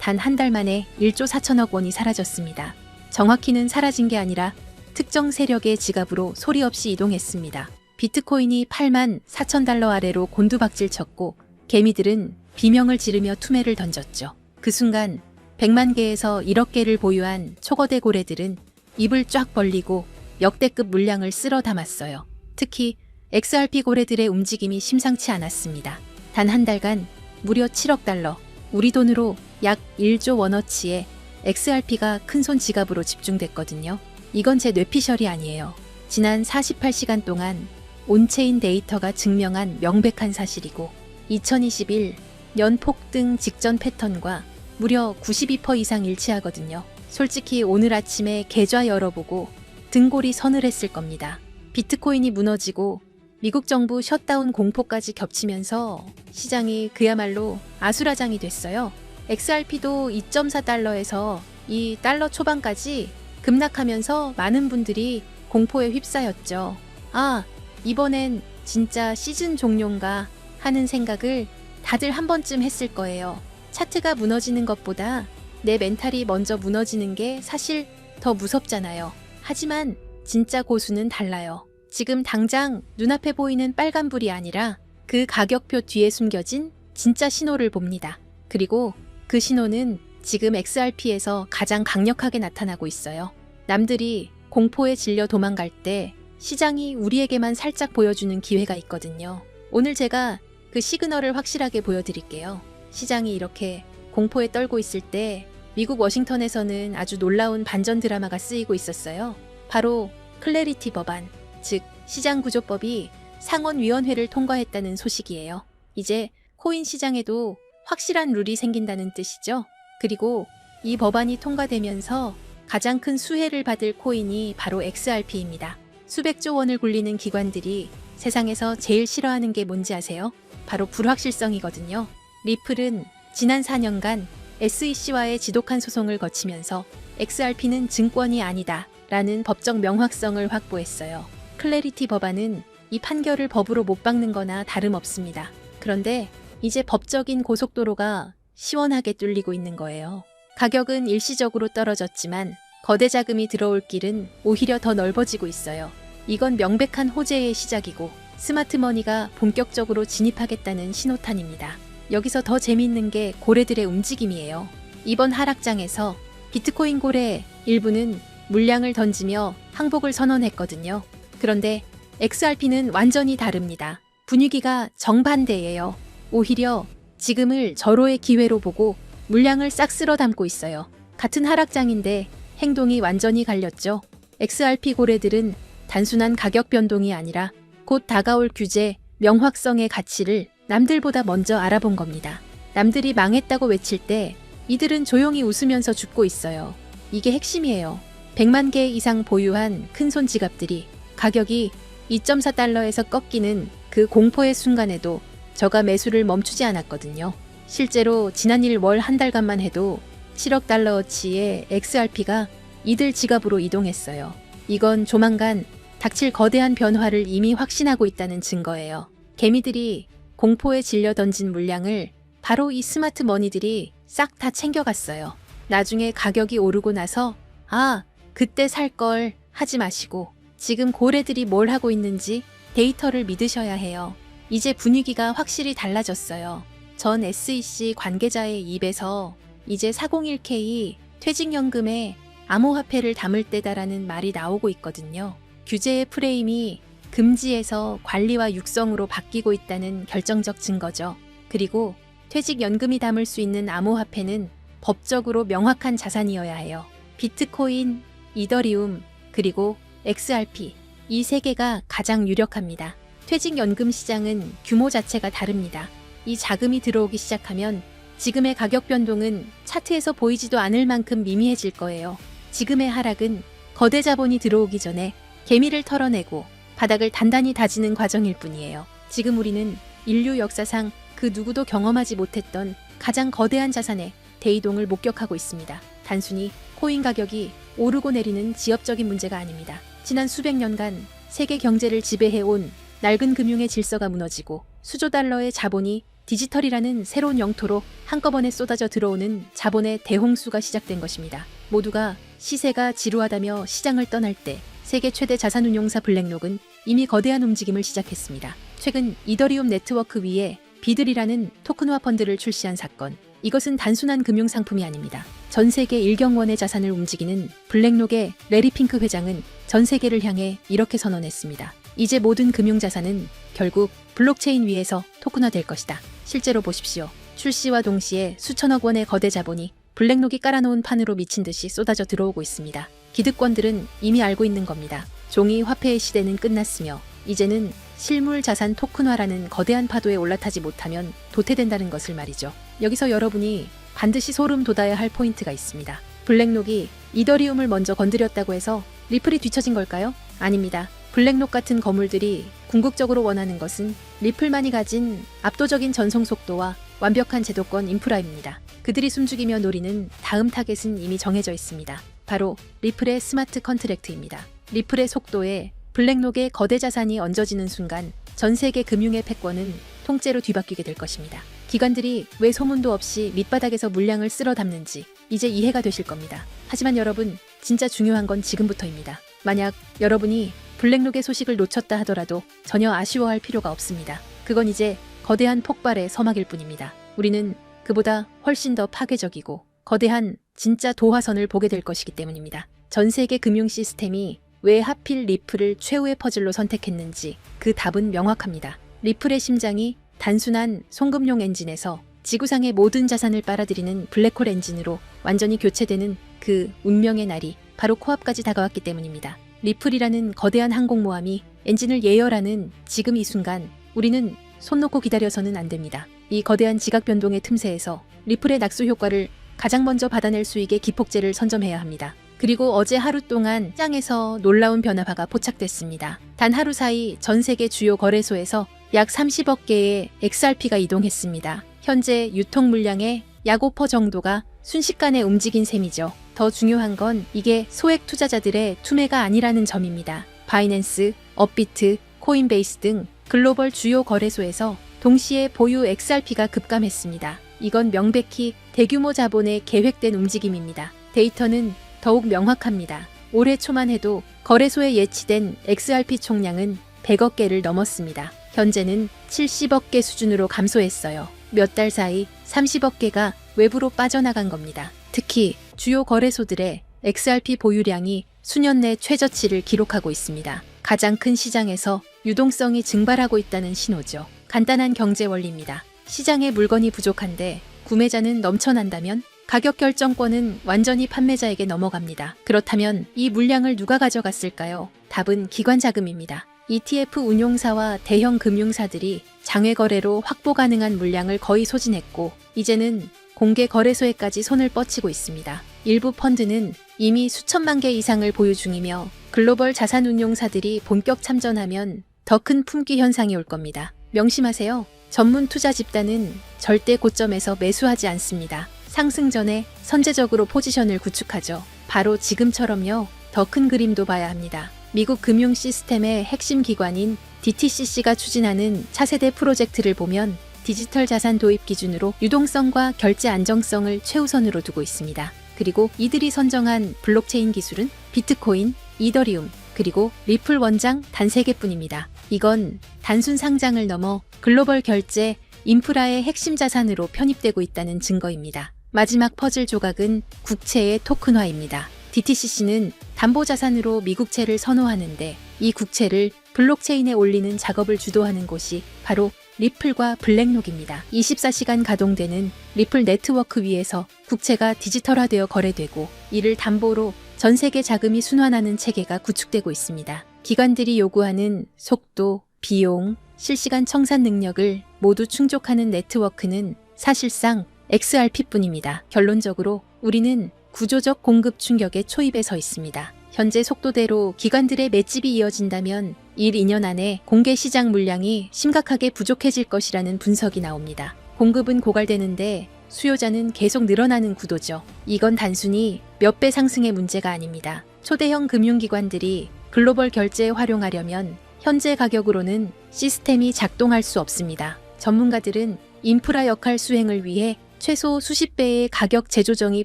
단 한 달 만에 1조 4천억 원이 사라졌습니다. 정확히는 사라진 게 아니라 특정 세력의 지갑으로 소리 없이 이동했습니다. 비트코인이 8만 4천 달러 아래로 곤두박질 쳤고 개미들은 비명을 지르며 투매를 던졌죠. 그 순간 100만 개에서 1억 개를 보유한 초거대 고래들은 입을 쫙 벌리고 역대급 물량을 쓸어 담았어요. 특히 XRP 고래들의 움직임이 심상치 않았습니다. 단 한 달간 무려 7억 달러, 우리 돈으로 약 1조 원어치의 XRP가 큰손 지갑으로 집중됐거든요. 이건 제 뇌피셜이 아니에요. 지난 48시간 동안 온체인 데이터가 증명한 명백한 사실이고 2021년 폭등 직전 패턴과 무려 92% 이상 일치하거든요. 솔직히 오늘 아침에 계좌 열어보고 등골이 서늘했을 겁니다. 비트코인이 무너지고 미국 정부 셧다운 공포까지 겹치면서 시장이 그야말로 아수라장이 됐어요. XRP도 2.4달러에서 2달러 초반까지 급락하면서 많은 분들이 공포에 휩싸였죠. 아, 이번엔 진짜 시즌 종료인가 하는 생각을 다들 한 번쯤 했을 거예요. 차트가 무너지는 것보다 내 멘탈이 먼저 무너지는 게 사실 더 무섭잖아요. 하지만 진짜 고수는 달라요. 지금 당장 눈앞에 보이는 빨간불이 아니라 그 가격표 뒤에 숨겨진 진짜 신호를 봅니다. 그리고 그 신호는 지금 XRP에서 가장 강력하게 나타나고 있어요. 남들이 공포에 질려 도망갈 때 시장이 우리에게만 살짝 보여주는 기회가 있거든요. 오늘 제가 그 시그널을 확실하게 보여드릴게요. 시장이 이렇게 공포에 떨고 있을 때 미국 워싱턴에서는 아주 놀라운 반전 드라마가 쓰이고 있었어요. 바로 클래리티 법안, 즉 시장구조법이 상원위원회를 통과했다는 소식이에요. 이제 코인 시장에도 확실한 룰이 생긴다는 뜻이죠. 그리고 이 법안이 통과되면서 가장 큰 수혜를 받을 코인이 바로 XRP입니다. 수백조 원을 굴리는 기관들이 세상에서 제일 싫어하는 게 뭔지 아세요? 바로 불확실성이거든요. 리플은 지난 4년간 SEC와의 지독한 소송을 거치면서 XRP는 증권이 아니다 라는 법적 명확성을 확보했어요. 클래리티 법안은 이 판결을 법으로 못 박는 거나 다름없습니다. 그런데 이제 법적인 고속도로가 시원하게 뚫리고 있는 거예요. 가격은 일시적으로 떨어졌지만 거대 자금이 들어올 길은 오히려 더 넓어지고 있어요. 이건 명백한 호재의 시작이고 스마트머니가 본격적으로 진입하겠다는 신호탄입니다. 여기서 더 재미있는 게 고래들의 움직임이에요. 이번 하락장에서 비트코인 고래 일부는 물량을 던지며 항복을 선언했거든요. 그런데 XRP는 완전히 다릅니다. 분위기가 정반대예요. 오히려 지금을 절호의 기회로 보고 물량을 싹 쓸어 담고 있어요. 같은 하락장인데 행동이 완전히 갈렸죠. XRP 고래들은 단순한 가격 변동이 아니라 곧 다가올 규제, 명확성의 가치를 남들보다 먼저 알아본 겁니다. 남들이 망했다고 외칠 때 이들은 조용히 웃으면서 죽고 있어요. 이게 핵심이에요. 100만 개 이상 보유한 큰손 지갑들이 가격이 2.4달러에서 꺾이는 그 공포의 순간에도 저가 매수를 멈추지 않았거든요. 실제로 지난 1월 한 달간만 해도 7억 달러어치의 XRP가 이들 지갑으로 이동했어요. 이건 조만간 닥칠 거대한 변화를 이미 확신하고 있다는 증거예요. 개미들이 공포에 질려 던진 물량을 바로 이 스마트 머니들이 싹 다 챙겨갔어요. 나중에 가격이 오르고 나서 아, 그때 살 걸 하지 마시고 지금 고래들이 뭘 하고 있는지 데이터를 믿으셔야 해요. 이제 분위기가 확실히 달라졌어요. 전 SEC 관계자의 입에서 이제 401k 퇴직연금에 암호화폐를 담을 때다라는 말이 나오고 있거든요. 규제의 프레임이 금지에서 관리와 육성으로 바뀌고 있다는 결정적 증거죠. 그리고 퇴직연금이 담을 수 있는 암호화폐는 법적으로 명확한 자산이어야 해요. 비트코인, 이더리움, 그리고 XRP 이 세 개가 가장 유력합니다. 퇴직연금 시장은 규모 자체가 다릅니다. 이 자금이 들어오기 시작하면 지금의 가격 변동은 차트에서 보이지도 않을 만큼 미미해질 거예요. 지금의 하락은 거대 자본이 들어오기 전에 개미를 털어내고 바닥을 단단히 다지는 과정일 뿐이에요. 지금 우리는 인류 역사상 그 누구도 경험하지 못했던 가장 거대한 자산의 대이동을 목격하고 있습니다. 단순히 코인 가격이 오르고 내리는 지엽적인 문제가 아닙니다. 지난 수백 년간 세계 경제를 지배해온 낡은 금융의 질서가 무너지고 수조 달러의 자본이 디지털이라는 새로운 영토로 한꺼번에 쏟아져 들어오는 자본의 대홍수가 시작된 것입니다. 모두가 시세가 지루하다며 시장을 떠날 때 세계 최대 자산운용사 블랙록은 이미 거대한 움직임을 시작했습니다. 최근 이더리움 네트워크 위에 비들이라는 토큰화 펀드를 출시한 사건. 이것은 단순한 금융상품이 아닙니다. 전 세계 1경원의 자산을 움직이는 블랙록의 레리 핑크 회장은 전 세계를 향해 이렇게 선언했습니다. 이제 모든 금융자산은 결국 블록체인 위에서 토큰화될 것이다. 실제로 보십시오. 출시와 동시에 수천억 원의 거대 자본이 블랙록이 깔아놓은 판으로 미친 듯이 쏟아져 들어오고 있습니다. 기득권들은 이미 알고 있는 겁니다. 종이 화폐의 시대는 끝났으며 이제는 실물 자산 토큰화라는 거대한 파도에 올라타지 못하면 도태된다는 것을 말이죠. 여기서 여러분이 반드시 소름 돋아야 할 포인트가 있습니다. 블랙록이 이더리움을 먼저 건드렸다고 해서 리플이 뒤처진 걸까요? 아닙니다. 블랙록 같은 거물들이 궁극적으로 원하는 것은 리플만이 가진 압도적인 전송 속도와 완벽한 제도권 인프라입니다. 그들이 숨죽이며 노리는 다음 타겟은 이미 정해져 있습니다. 바로 리플의 스마트 컨트랙트입니다. 리플의 속도에 블랙록의 거대 자산이 얹어지는 순간 전 세계 금융의 패권은 통째로 뒤바뀌게 될 것입니다. 기관들이 왜 소문도 없이 밑바닥에서 물량을 쓸어 담는지 이제 이해가 되실 겁니다. 하지만 여러분, 진짜 중요한 건 지금부터입니다. 만약 여러분이 블랙록의 소식을 놓쳤다 하더라도 전혀 아쉬워할 필요가 없습니다. 그건 이제 거대한 폭발의 서막일 뿐입니다. 우리는 그보다 훨씬 더 파괴적이고 거대한 진짜 도화선을 보게 될 것이기 때문입니다. 전 세계 금융 시스템이 왜 하필 리플을 최후의 퍼즐로 선택했는지 그 답은 명확합니다. 리플의 심장이 단순한 송금용 엔진에서 지구상의 모든 자산을 빨아들이는 블랙홀 엔진으로 완전히 교체되는 그 운명의 날이 바로 코앞까지 다가왔기 때문입니다. 리플이라는 거대한 항공모함이 엔진을 예열하는 지금 이 순간 우리는 손 놓고 기다려서는 안 됩니다. 이 거대한 지각 변동의 틈새에서 리플의 낙수 효과를 가장 먼저 받아낼 수 있게 기폭제를 선점해야 합니다. 그리고 어제 하루 동안 시장에서 놀라운 변화가 포착됐습니다. 단 하루 사이 전 세계 주요 거래소에서 약 30억 개의 XRP가 이동했습니다. 현재 유통 물량의 약 5% 정도가 순식간에 움직인 셈이죠. 더 중요한 건 이게 소액 투자자들의 투매가 아니라는 점입니다. 바이낸스, 업비트, 코인베이스 등 글로벌 주요 거래소에서 동시에 보유 XRP가 급감했습니다. 이건 명백히 대규모 자본의 계획된 움직임입니다. 데이터는 더욱 명확합니다. 올해 초만 해도 거래소에 예치된 XRP 총량은 100억 개를 넘었습니다. 현재는 70억 개 수준으로 감소했어요. 몇 달 사이 30억 개가 외부로 빠져나간 겁니다. 특히 주요 거래소들의 XRP 보유량이 수년 내 최저치를 기록하고 있습니다. 가장 큰 시장에서 유동성이 증발하고 있다는 신호죠. 간단한 경제 원리입니다. 시장에 물건이 부족한데 구매자는 넘쳐난다면 가격 결정권은 완전히 판매자에게 넘어갑니다. 그렇다면 이 물량을 누가 가져갔을까요? 답은 기관 자금입니다. ETF 운용사와 대형 금융사들이 장외 거래로 확보 가능한 물량을 거의 소진했고 이제는 공개 거래소에까지 손을 뻗치고 있습니다. 일부 펀드는 이미 수천만 개 이상을 보유 중이며 글로벌 자산 운용사들이 본격 참전하면 더 큰 품귀 현상이 올 겁니다. 명심하세요. 전문 투자 집단은 절대 고점에서 매수하지 않습니다. 상승 전에 선제적으로 포지션을 구축하죠. 바로 지금처럼요. 더 큰 그림도 봐야 합니다. 미국 금융 시스템의 핵심 기관인 DTCC가 추진하는 차세대 프로젝트를 보면 디지털 자산 도입 기준으로 유동성과 결제 안정성을 최우선으로 두고 있습니다. 그리고 이들이 선정한 블록체인 기술은 비트코인, 이더리움, 그리고 리플 원장 단 3개뿐입니다. 이건 단순 상장을 넘어 글로벌 결제, 인프라의 핵심 자산으로 편입되고 있다는 증거입니다. 마지막 퍼즐 조각은 국채의 토큰화입니다. DTCC는 담보자산으로 미국채를 선호하는데 이 국채를 블록체인에 올리는 작업을 주도하는 곳이 바로 리플과 블랙록입니다. 24시간 가동되는 리플 네트워크 위에서 국채가 디지털화되어 거래되고 이를 담보로 전 세계 자금이 순환하는 체계가 구축되고 있습니다. 기관들이 요구하는 속도, 비용, 실시간 청산 능력을 모두 충족하는 네트워크는 사실상 XRP뿐입니다. 결론적으로 우리는 구조적 공급 충격의 초입에 서 있습니다. 현재 속도대로 기관들의 맷집이 이어진다면 1, 2년 안에 공개 시장 물량이 심각하게 부족해질 것이라는 분석이 나옵니다. 공급은 고갈되는데 수요자는 계속 늘어나는 구도죠. 이건 단순히 몇 배 상승의 문제가 아닙니다. 초대형 금융기관들이 글로벌 결제에 활용하려면 현재 가격으로는 시스템이 작동할 수 없습니다. 전문가들은 인프라 역할 수행을 위해 최소 수십 배의 가격 재조정이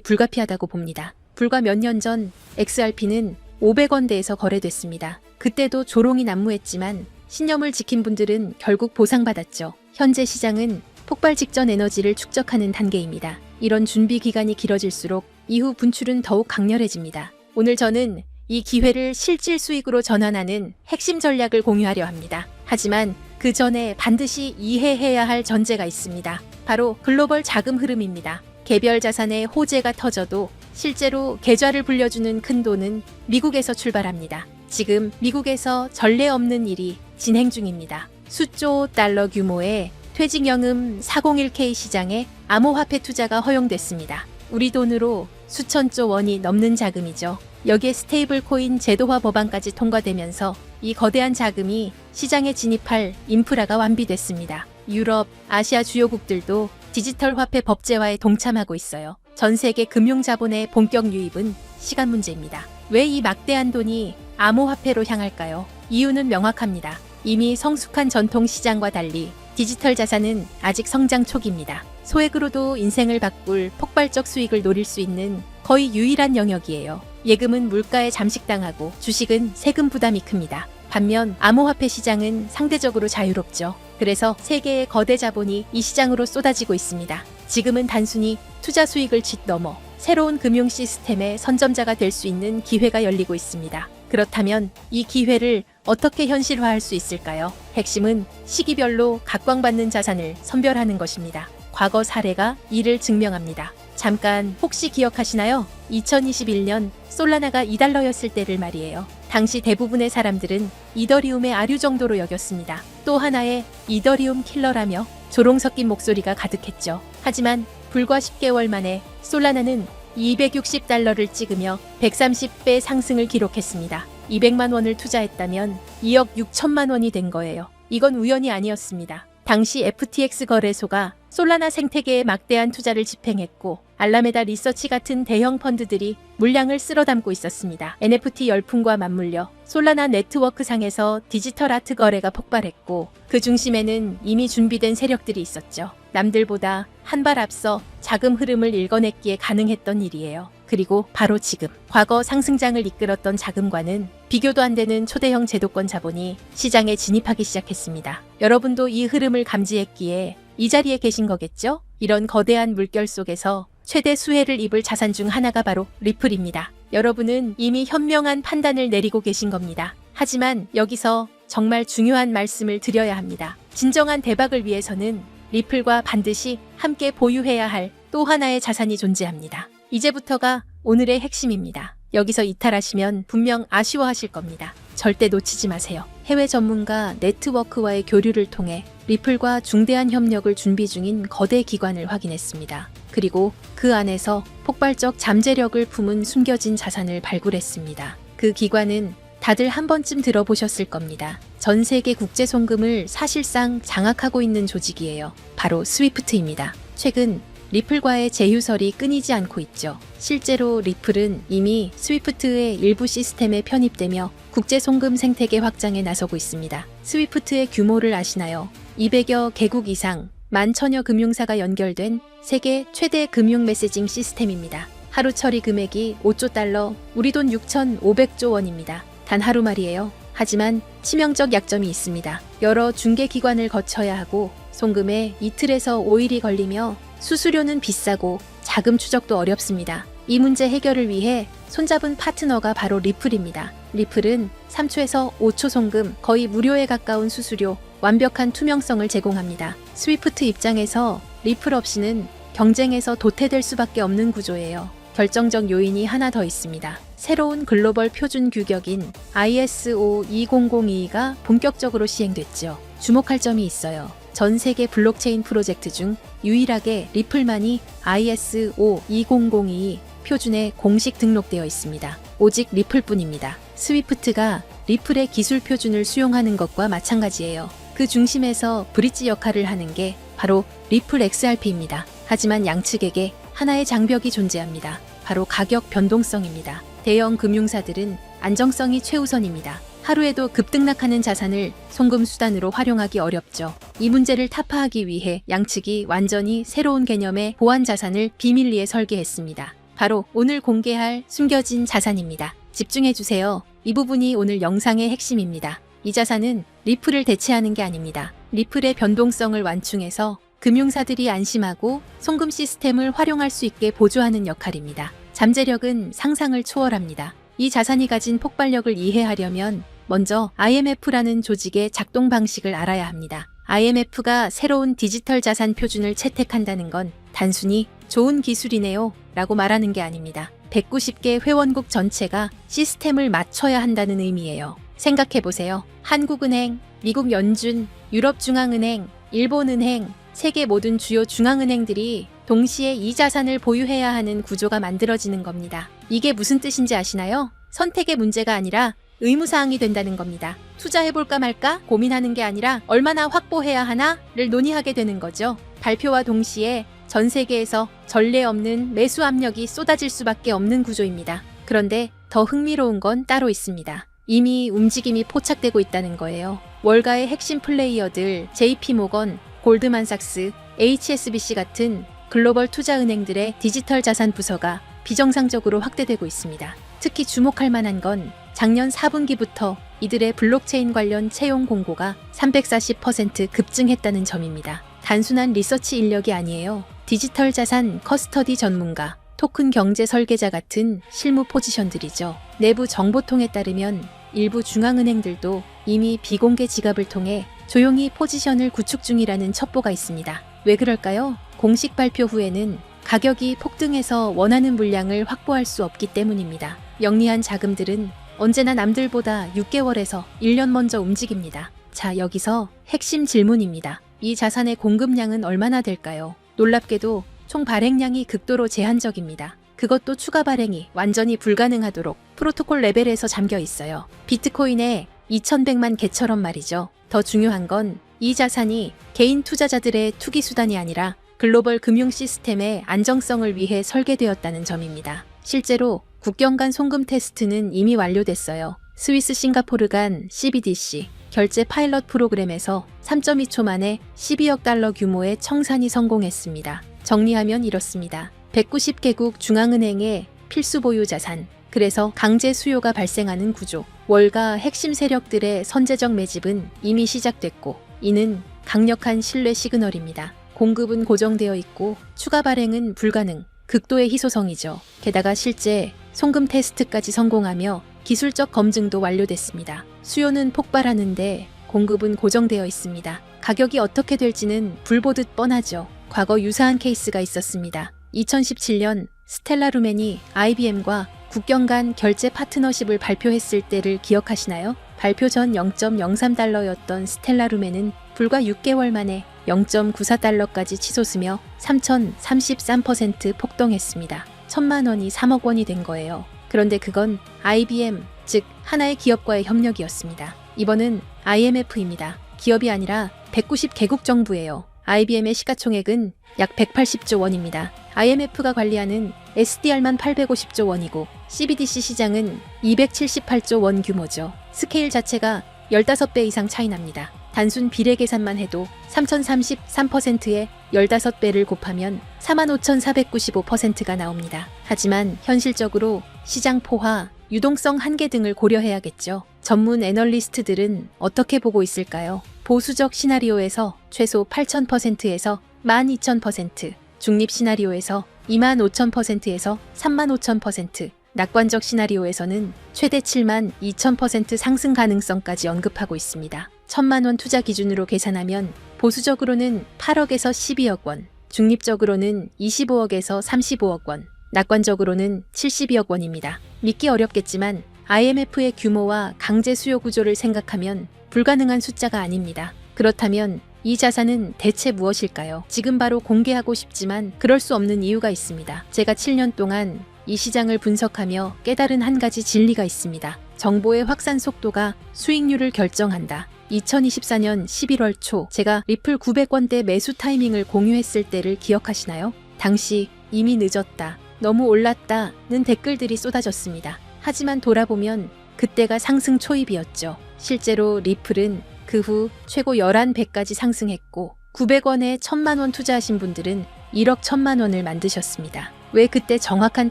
불가피하다고 봅니다. 불과 몇 년 전 XRP는 500원대에서 거래됐습니다. 그때도 조롱이 난무했지만 신념을 지킨 분들은 결국 보상받았죠. 현재 시장은 폭발 직전 에너지를 축적하는 단계입니다. 이런 준비 기간이 길어질수록 이후 분출은 더욱 강렬해집니다. 오늘 저는 이 기회를 실질 수익으로 전환하는 핵심 전략을 공유하려 합니다. 하지만 그 전에 반드시 이해해야 할 전제가 있습니다. 바로 글로벌 자금 흐름입니다. 개별 자산의 호재가 터져도 실제로 계좌를 불려주는 큰 돈은 미국에서 출발합니다. 지금 미국에서 전례 없는 일이 진행 중입니다. 수조 달러 규모의 퇴직연금 401k 시장에 암호화폐 투자가 허용됐습니다. 우리 돈으로 수천조 원이 넘는 자금이죠. 여기에 스테이블 코인 제도화 법안까지 통과되면서 이 거대한 자금이 시장에 진입할 인프라가 완비됐습니다. 유럽, 아시아 주요국들도 디지털 화폐 법제화에 동참하고 있어요. 전 세계 금융 자본의 본격 유입은 시간 문제입니다. 왜 이 막대한 돈이 암호화폐로 향할까요? 이유는 명확합니다. 이미 성숙한 전통 시장과 달리 디지털 자산은 아직 성장 초기입니다. 소액으로도 인생을 바꿀 폭발적 수익을 노릴 수 있는 거의 유일한 영역이에요. 예금은 물가에 잠식당하고 주식은 세금 부담이 큽니다. 반면 암호화폐 시장은 상대적으로 자유롭죠. 그래서 세계의 거대 자본이 이 시장으로 쏟아지고 있습니다. 지금은 단순히 투자 수익을 넘어 새로운 금융 시스템의 선점자가 될 수 있는 기회가 열리고 있습니다. 그렇다면 이 기회를 어떻게 현실화할 수 있을까요? 핵심은 시기별로 각광받는 자산을 선별하는 것입니다. 과거 사례가 이를 증명합니다. 잠깐 혹시 기억하시나요? 2021년 솔라나가 2달러였을 때를 말이에요. 당시 대부분의 사람들은 이더리움의 아류 정도로 여겼습니다. 또 하나의 이더리움 킬러라며 조롱 섞인 목소리가 가득했죠. 하지만 불과 10개월 만에 솔라나는 260달러를 찍으며 130배 상승을 기록했습니다. 200만 원을 투자했다면 2억 6천만 원이 된 거예요. 이건 우연이 아니었습니다. 당시 FTX 거래소가 솔라나 생태계에 막대한 투자를 집행했고 알라메다 리서치 같은 대형 펀드들이 물량을 쓸어 담고 있었습니다. NFT 열풍과 맞물려 솔라나 네트워크 상에서 디지털 아트 거래가 폭발했고 그 중심에는 이미 준비된 세력들이 있었죠. 남들보다 한 발 앞서 자금 흐름을 읽어냈기에 가능했던 일이에요. 그리고 바로 지금 과거 상승장을 이끌었던 자금과는 비교도 안 되는 초대형 제도권 자본이 시장에 진입하기 시작했습니다. 여러분도 이 흐름을 감지했기에 이 자리에 계신 거겠죠? 이런 거대한 물결 속에서 최대 수혜를 입을 자산 중 하나가 바로 리플입니다. 여러분은 이미 현명한 판단을 내리고 계신 겁니다. 하지만 여기서 정말 중요한 말씀을 드려야 합니다. 진정한 대박을 위해서는 리플과 반드시 함께 보유해야 할 또 하나의 자산이 존재합니다. 이제부터가 오늘의 핵심입니다. 여기서 이탈하시면 분명 아쉬워하실 겁니다. 절대 놓치지 마세요. 해외 전문가 네트워크와의 교류를 통해 리플과 중대한 협력을 준비 중인 거대 기관을 확인했습니다. 그리고 그 안에서 폭발적 잠재력을 품은 숨겨진 자산을 발굴했습니다. 그 기관은 다들 한 번쯤 들어보셨을 겁니다. 전 세계 국제 송금을 사실상 장악하고 있는 조직이에요. 바로 스위프트입니다. 최근 리플과의 제휴설이 끊이지 않고 있죠. 실제로 리플은 이미 스위프트의 일부 시스템에 편입되며 국제 송금 생태계 확장에 나서고 있습니다. 스위프트의 규모를 아시나요? 200여 개국 이상 11,000여 금융사가 연결된 세계 최대 금융 메시징 시스템입니다. 하루 처리 금액이 5조 달러, 우리 돈 6,500조 원입니다. 단 하루 말이에요. 하지만 치명적 약점이 있습니다. 여러 중개기관을 거쳐야 하고 송금에 이틀에서 5일이 걸리며 수수료는 비싸고 자금 추적도 어렵습니다. 이 문제 해결을 위해 손잡은 파트너가 바로 리플입니다. 리플은 3초에서 5초 송금, 거의 무료에 가까운 수수료, 완벽한 투명성을 제공합니다. 스위프트 입장에서 리플 없이는 경쟁에서 도태될 수밖에 없는 구조예요. 결정적 요인이 하나 더 있습니다. 새로운 글로벌 표준 규격인 ISO 20022가 본격적으로 시행됐죠. 주목할 점이 있어요. 전 세계 블록체인 프로젝트 중 유일하게 리플만이 ISO 20022 표준에 공식 등록되어 있습니다. 오직 리플뿐입니다. 스위프트가 리플의 기술 표준을 수용하는 것과 마찬가지예요. 그 중심에서 브릿지 역할을 하는 게 바로 리플 XRP입니다. 하지만 양측에게 하나의 장벽이 존재합니다. 바로 가격 변동성입니다. 대형 금융사들은 안정성이 최우선입니다. 하루에도 급등락하는 자산을 송금 수단으로 활용하기 어렵죠. 이 문제를 타파하기 위해 양측이 완전히 새로운 개념의 보안 자산을 비밀리에 설계했습니다. 바로 오늘 공개할 숨겨진 자산입니다. 집중해주세요. 이 부분이 오늘 영상의 핵심입니다. 이 자산은 리플을 대체하는 게 아닙니다. 리플의 변동성을 완충해서 금융사들이 안심하고 송금 시스템을 활용할 수 있게 보조하는 역할입니다. 잠재력은 상상을 초월합니다. 이 자산이 가진 폭발력을 이해하려면 먼저 IMF라는 조직의 작동 방식을 알아야 합니다. IMF가 새로운 디지털 자산 표준을 채택한다는 건 단순히 좋은 기술이네요 라고 말하는 게 아닙니다. 190개 회원국 전체가 시스템을 맞춰야 한다는 의미예요. 생각해보세요. 한국은행, 미국 연준, 유럽중앙은행, 일본은행, 세계 모든 주요 중앙은행들이 동시에 이 자산을 보유해야 하는 구조가 만들어지는 겁니다. 이게 무슨 뜻인지 아시나요? 선택의 문제가 아니라 의무사항이 된다는 겁니다. 투자해볼까 말까 고민하는 게 아니라 얼마나 확보해야 하나를 논의하게 되는 거죠. 발표와 동시에 전 세계에서 전례 없는 매수 압력이 쏟아질 수밖에 없는 구조입니다. 그런데 더 흥미로운 건 따로 있습니다. 이미 움직임이 포착되고 있다는 거예요. 월가의 핵심 플레이어들 JP모건, 골드만삭스, HSBC 같은 글로벌 투자은행들의 디지털 자산 부서가 비정상적으로 확대되고 있습니다. 특히 주목할 만한 건 작년 4분기부터 이들의 블록체인 관련 채용 공고가 340% 급증했다는 점입니다. 단순한 리서치 인력이 아니에요. 디지털 자산 커스터디 전문가, 토큰 경제 설계자 같은 실무 포지션들이죠. 내부 정보통에 따르면 일부 중앙은행들도 이미 비공개 지갑을 통해 조용히 포지션을 구축 중이라는 첩보가 있습니다. 왜 그럴까요? 공식 발표 후에는 가격이 폭등해서 원하는 물량을 확보할 수 없기 때문입니다. 영리한 자금들은 언제나 남들보다 6개월에서 1년 먼저 움직입니다. 자, 여기서 핵심 질문입니다. 이 자산의 공급량은 얼마나 될까요? 놀랍게도 총 발행량이 극도로 제한적입니다. 그것도 추가 발행이 완전히 불가능하도록 프로토콜 레벨에서 잠겨 있어요. 비트코인의 2100만 개처럼 말이죠. 더 중요한 건 이 자산이 개인 투자자들의 투기 수단이 아니라 글로벌 금융 시스템의 안정성을 위해 설계되었다는 점입니다. 실제로 국경 간 송금 테스트는 이미 완료됐어요. 스위스 싱가포르 간 CBDC 결제 파일럿 프로그램에서 3.2초 만에 12억 달러 규모의 청산이 성공했습니다. 정리하면 이렇습니다. 190개국 중앙은행의 필수 보유 자산, 그래서 강제 수요가 발생하는 구조, 월가 핵심 세력들의 선제적 매집은 이미 시작됐고 이는 강력한 신뢰 시그널입니다. 공급은 고정되어 있고 추가 발행은 불가능, 극도의 희소성이죠. 게다가 실제 송금 테스트까지 성공하며 기술적 검증도 완료됐습니다. 수요는 폭발하는데 공급은 고정되어 있습니다. 가격이 어떻게 될지는 불 보듯 뻔하죠. 과거 유사한 케이스가 있었습니다. 2017년 스텔라 루멘이 IBM과 국경 간 결제 파트너십을 발표했을 때를 기억하시나요? 발표 전 0.03달러였던 스텔라 루멘은 불과 6개월 만에 0.94달러까지 치솟으며 3033% 폭등했습니다. 1000만 원이 3억 원이 된 거예요. 그런데 그건 IBM, 즉 하나의 기업과의 협력이었습니다. 이번은 IMF입니다. 기업이 아니라 190개국 정부예요. IBM의 시가총액은 약 180조 원입니다. IMF가 관리하는 SDR만 850조 원이고 CBDC 시장은 278조 원 규모죠. 스케일 자체가 15배 이상 차이 납니다. 단순 비례 계산만 해도 3033%에 15배를 곱하면 45,495%가 나옵니다. 하지만 현실적으로 시장 포화, 유동성 한계 등을 고려해야겠죠. 전문 애널리스트들은 어떻게 보고 있을까요? 보수적 시나리오에서 최소 8,000%에서 12,000%, 중립 시나리오에서 25,000%에서 35,000%, 낙관적 시나리오에서는 최대 72,000% 상승 가능성까지 언급하고 있습니다. 1,000만 원 투자 기준으로 계산하면 보수적으로는 8억에서 12억 원, 중립적으로는 25억에서 35억 원, 낙관적으로는 72억 원입니다. 믿기 어렵겠지만 IMF의 규모와 강제 수요 구조를 생각하면 불가능한 숫자가 아닙니다. 그렇다면 이 자산은 대체 무엇일까요? 지금 바로 공개하고 싶지만 그럴 수 없는 이유가 있습니다. 제가 7년 동안 이 시장을 분석하며 깨달은 한 가지 진리가 있습니다. 정보의 확산 속도가 수익률을 결정한다. 2024년 11월 초 제가 리플 900원대 매수 타이밍을 공유했을 때를 기억하시나요? 당시 이미 늦었다, 너무 올랐다는 댓글들이 쏟아졌습니다. 하지만 돌아보면 그때가 상승 초입이었죠. 실제로 리플은 그 후 최고 11배까지 상승했고 900원에 1000만 원 투자하신 분들은 1억 1000만 원을 만드셨습니다. 왜 그때 정확한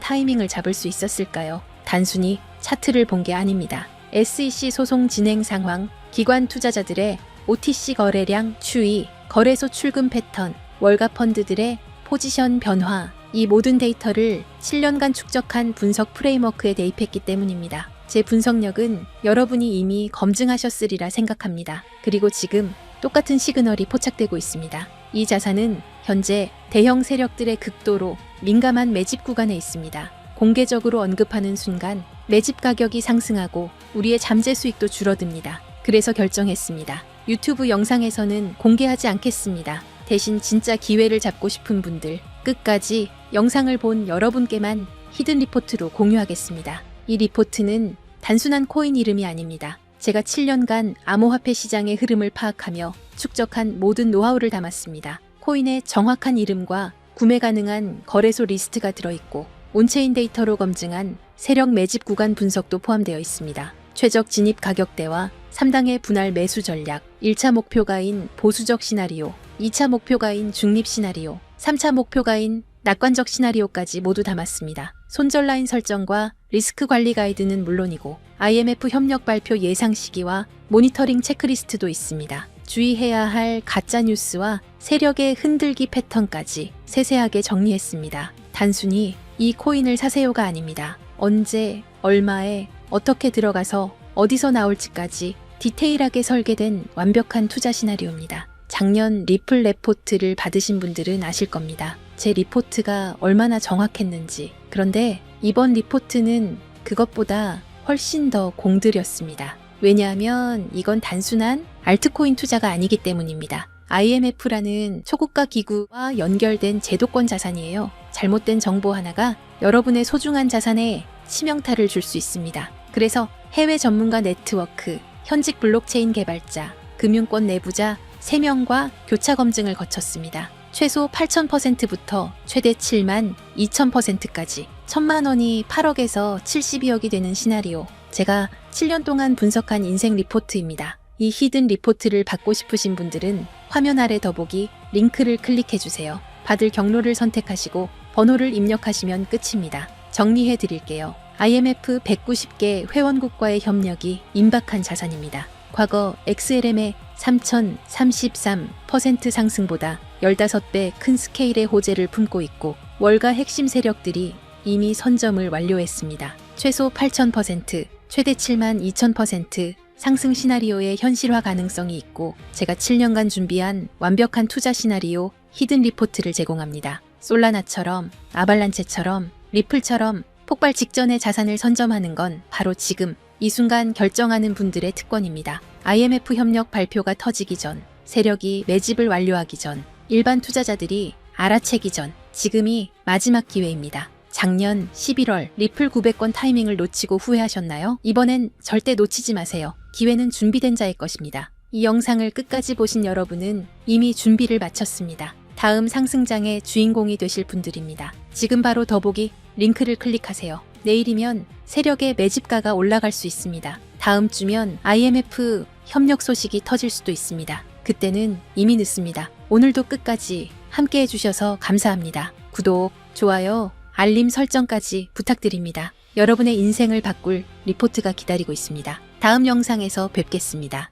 타이밍을 잡을 수 있었을까요? 단순히 차트를 본 게 아닙니다. SEC 소송 진행 상황, 기관 투자자들의 OTC 거래량 추이, 거래소 출금 패턴, 월가 펀드들의 포지션 변화, 이 모든 데이터를 7년간 축적한 분석 프레임워크에 대입했기 때문입니다. 제 분석력은 여러분이 이미 검증하셨으리라 생각합니다. 그리고 지금 똑같은 시그널이 포착되고 있습니다. 이 자산은 현재 대형 세력들의 극도로 민감한 매집 구간에 있습니다. 공개적으로 언급하는 순간 매집 가격이 상승하고 우리의 잠재 수익도 줄어듭니다. 그래서 결정했습니다. 유튜브 영상에서는 공개하지 않겠습니다. 대신 진짜 기회를 잡고 싶은 분들, 끝까지 영상을 본 여러분께만 히든 리포트로 공유하겠습니다. 이 리포트는 단순한 코인 이름이 아닙니다. 제가 7년간 암호화폐 시장의 흐름을 파악하며 축적한 모든 노하우를 담았습니다. 코인의 정확한 이름과 구매 가능한 거래소 리스트가 들어있고 온체인 데이터로 검증한 세력 매집 구간 분석도 포함되어 있습니다. 최적 진입 가격대와 3당의 분할 매수 전략, 1차 목표가인 보수적 시나리오, 2차 목표가인 중립 시나리오, 3차 목표가인 낙관적 시나리오까지 모두 담았습니다. 손절 라인 설정과 리스크 관리 가이드는 물론이고 IMF 협력 발표 예상 시기와 모니터링 체크리스트도 있습니다. 주의해야 할 가짜 뉴스와 세력의 흔들기 패턴까지 세세하게 정리했습니다. 단순히 이 코인을 사세요가 아닙니다. 언제, 얼마에, 어떻게 들어가서 어디서 나올지까지 디테일하게 설계된 완벽한 투자 시나리오입니다. 작년 리플 레포트를 받으신 분들은 아실 겁니다. 제 리포트가 얼마나 정확했는지. 그런데 이번 리포트는 그것보다 훨씬 더 공들였습니다. 왜냐하면 이건 단순한 알트코인 투자가 아니기 때문입니다. IMF라는 초국가 기구와 연결된 제도권 자산이에요. 잘못된 정보 하나가 여러분의 소중한 자산에 치명타를 줄 수 있습니다. 그래서 해외 전문가 네트워크, 현직 블록체인 개발자, 금융권 내부자 3명과 교차 검증을 거쳤습니다. 최소 8,000%부터 최대 7만 2,000%까지 1,000만 원이 8억에서 72억이 되는 시나리오. 제가 7년 동안 분석한 인생 리포트입니다. 이 히든 리포트를 받고 싶으신 분들은 화면 아래 더보기 링크를 클릭해주세요. 받을 경로를 선택하시고 번호를 입력하시면 끝입니다. 정리해 드릴게요. IMF 190개 회원국과의 협력이 임박한 자산입니다. 과거 XLM의 3,033% 상승보다 15배 큰 스케일의 호재를 품고 있고 월가 핵심 세력들이 이미 선점을 완료했습니다. 최소 8,000%, 최대 72,000% 상승 시나리오의 현실화 가능성이 있고 제가 7년간 준비한 완벽한 투자 시나리오 히든 리포트를 제공합니다. 솔라나처럼, 아발란체처럼, 리플처럼 폭발 직전에 자산을 선점하는 건 바로 지금 이 순간 결정하는 분들의 특권입니다. IMF 협력 발표가 터지기 전, 세력이 매집을 완료하기 전, 일반 투자자들이 알아채기 전, 지금이 마지막 기회입니다. 작년 11월 리플 900건 타이밍을 놓치고 후회하셨나요? 이번엔 절대 놓치지 마세요. 기회는 준비된 자의 것입니다. 이 영상을 끝까지 보신 여러분은 이미 준비를 마쳤습니다. 다음 상승장의 주인공이 되실 분들입니다. 지금 바로 더보기 링크를 클릭하세요. 내일이면 세력의 매집가가 올라갈 수 있습니다. 다음 주면 IMF 협력 소식이 터질 수도 있습니다. 그때는 이미 늦습니다. 오늘도 끝까지 함께 해주셔서 감사합니다. 구독, 좋아요, 알림 설정까지 부탁드립니다. 여러분의 인생을 바꿀 리포트가 기다리고 있습니다. 다음 영상에서 뵙겠습니다.